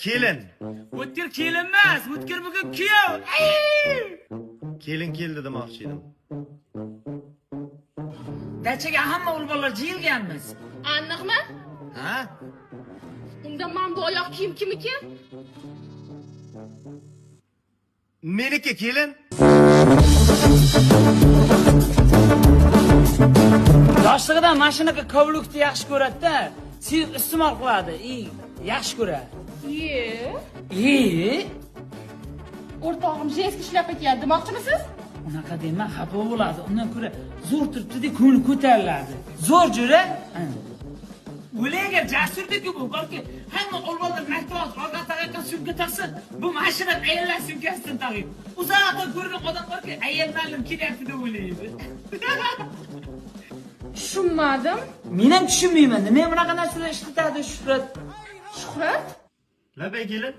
kelin. O'tkir kelin emas, o'tkir bugun kuyov. Kelin keldi demoqchi edim. Dachaga hamma o'g'ilbolar jiyilganmiz. Aniqmi? Ha? Unda mana bu oyoq kiyim kimniki? Meniki kelin. Yoshligidan mashinaga kovlukni yaxshi ko'radi-da, sevib iste'mol qiladi. Yaxshi ko'radi. O'rtog'im jeski ishlab ketyapti demoqchimisiz? Unaqa dema, xafa bo'ladi. Undan ko'ra zo'r turibdi-da, ko'ngli ko'tariladi. Zo'r jo'ra. O'laga jasurdek-ku bu, balki hamma o'g'ilbolar maktab orqa tarafiga sumka taqsa, bu mashina ayollar sumkasidan taqib. Uzoqda ko'rgan odam borki, ayol ma'lum kelyapti deb o'ylaydi. Tushunmadim. Men ham tushunmayman. Nima bunaqa narsalar ishlatadi Shuhrat? Shuhrat? Labay kelin.